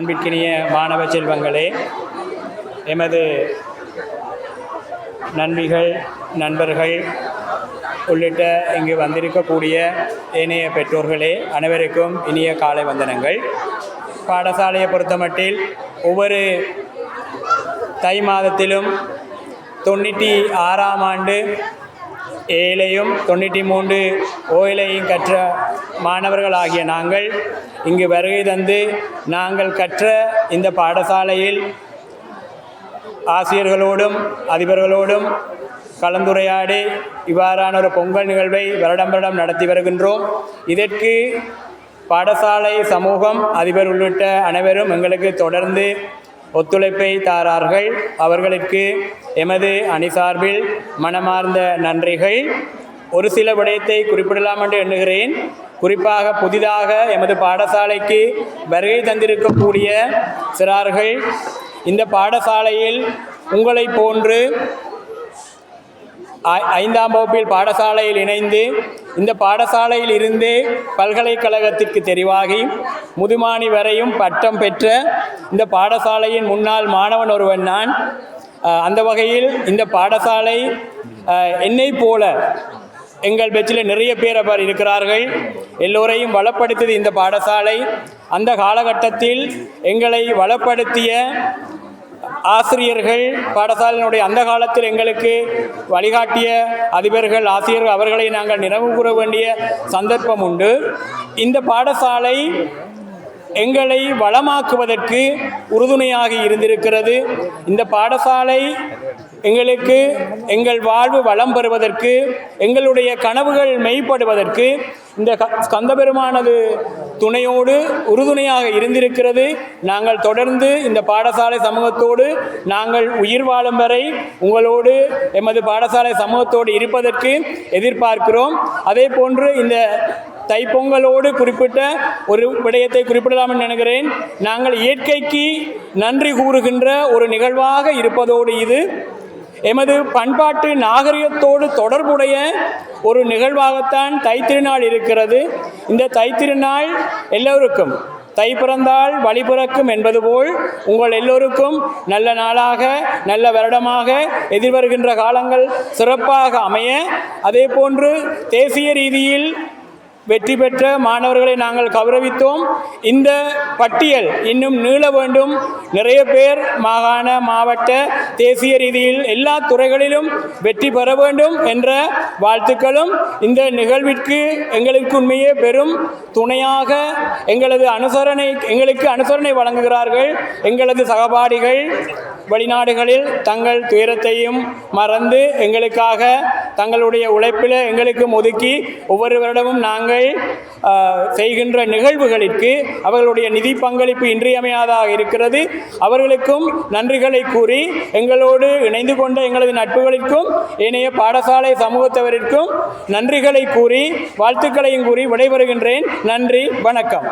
அன்பிற்கினிய மாணவ செல்வங்களே, எமது நண்பர்கள் உள்ளிட்ட இங்கு வந்திருக்கக்கூடிய ஏனைய பெற்றோர்களே, அனைவருக்கும் இனிய காலை வந்தனங்கள். பாடசாலையை பொறுத்தமட்டில் ஒவ்வொரு தை மாதத்திலும் 96ஆம் ஆண்டு ஏழையும் 93 ஓயிலையும் கற்ற மாணவர்கள் ஆகிய நாங்கள் இங்கு வருகை தந்து நாங்கள் கற்ற இந்த பாடசாலையில் ஆசிரியர்களோடும் அதிபர்களோடும் கலந்துரையாடி இவ்வாறான ஒரு பொங்கல் நிகழ்வை வருடம் நடத்தி வருகின்றோம். இதற்கு பாடசாலை சமூகம் அதிபர் உள்ளிட்ட அனைவரும் எங்களுக்கு தொடர்ந்து ஒத்துழைப்பை தாரார்கள். அவர்களுக்கு எமது அணி சார்பில் மனமார்ந்த நன்றிகள். ஒரு சில விடயத்தை குறிப்பிடலாம் என்று எண்ணுகிறேன். குறிப்பாக புதிதாக எமது பாடசாலைக்கு வருகை தந்திருக்கக்கூடிய சிறார்கள் இந்த பாடசாலையில் உங்களை போன்று 5ஆம் வகுப்பில் பாடசாலையில் இணைந்து இந்த பாடசாலையில் இருந்து பல்கலைக்கழகத்திற்கு தெரிவாகி முதுமானி வரையும் பட்டம் பெற்ற இந்த பாடசாலையின் முன்னாள் மாணவன் ஒருவன் நான். அந்த வகையில் இந்த பாடசாலை என்னை போல எங்கள் பெச்சில் நிறைய பேர் அவர் இருக்கிறார்கள். எல்லோரையும் வளப்படுத்தியது இந்த பாடசாலை. அந்த காலகட்டத்தில் எங்களை வளப்படுத்திய ஆசிரியர்கள், பாடசாலையினுடைய அந்த காலத்தில் எங்களுக்கு வழிகாட்டிய அதிபர்கள், ஆசிரியர்கள், அவர்களை நாங்கள் நினைவு கூற வேண்டிய சந்தர்ப்பம் உண்டு. இந்த பாடசாலை எங்களை வளமாக்குவதற்கு உறுதுணையாக இருந்திருக்கிறது. இந்த பாடசாலை எங்களுக்கு எங்கள் வாழ்வு வளம் பெறுவதற்கு, எங்களுடைய கனவுகள் மெய்ப்படுவதற்கு இந்த ஸ்கந்தபெருமானது துணையோடு உறுதுணையாக இருந்திருக்கிறது. நாங்கள் தொடர்ந்து இந்த பாடசாலை சமூகத்தோடு நாங்கள் உயிர் வாழும் வரை உங்களோடு எமது பாடசாலை சமூகத்தோடு இருப்பதற்கு எதிர்பார்க்கிறோம். அதே போன்று இந்த தைப்பொங்கலோடு குறிப்பிட்ட ஒரு விடயத்தை குறிப்பிடலாம் என்று நினைக்கிறேன். நாங்கள் இயற்கைக்கு நன்றி கூறுகின்ற ஒரு நிகழ்வாக இருப்பதோடு இது எமது பண்பாட்டு நாகரிகத்தோடு தொடர்புடைய ஒரு நிகழ்வாகத்தான் தைத்திருநாள் இருக்கிறது. இந்த தைத்திருநாள் எல்லோருக்கும் தை பிறந்தால் வழி பிறக்கும் என்பது போல் உங்கள் எல்லோருக்கும் நல்ல நாளாக, நல்ல வருடமாக, எதிர்வருகின்ற காலங்கள் சிறப்பாக அமைய, அதே போன்று தேசிய ரீதியில் வெற்றி பெற்ற மாணவர்களை நாங்கள் கௌரவித்தோம். இந்த பட்டியல் இன்னும் நீள வேண்டும். நிறைய பேர் மாகாண, மாவட்ட, தேசிய ரீதியில் எல்லா துறைகளிலும் வெற்றி பெற வேண்டும் என்ற வாழ்த்துக்களும் இந்த நிகழ்விற்கு எங்களுக்கு உண்மையே பெரும் துணையாக எங்களுக்கு அனுசரணை வழங்குகிறார்கள். எங்களது சகபாடிகள் வெளிநாடுகளில் தங்கள் துயரத்தையும் மறந்து எங்களுக்காக தங்களுடைய உழைப்பில் எங்களுக்கு ஒதுக்கி ஒவ்வொரு வருடமும் நாங்கள் செய்கின்ற நிகழ்வுகளுக்கு அவர்களுடைய நிதி பங்களிப்பு இன்றியமையாதாக இருக்கிறது. அவர்களுக்கும் நன்றிகளை கூறி எங்களோடு இணைந்து கொண்ட எங்களது நட்புகளுக்கும் ஏனைய பாடசாலை சமூகத்தவரிற்கும் நன்றிகளை கூறி வாழ்த்துக்களையும் கூறி விடைபெறுகின்றேன். நன்றி, வணக்கம்.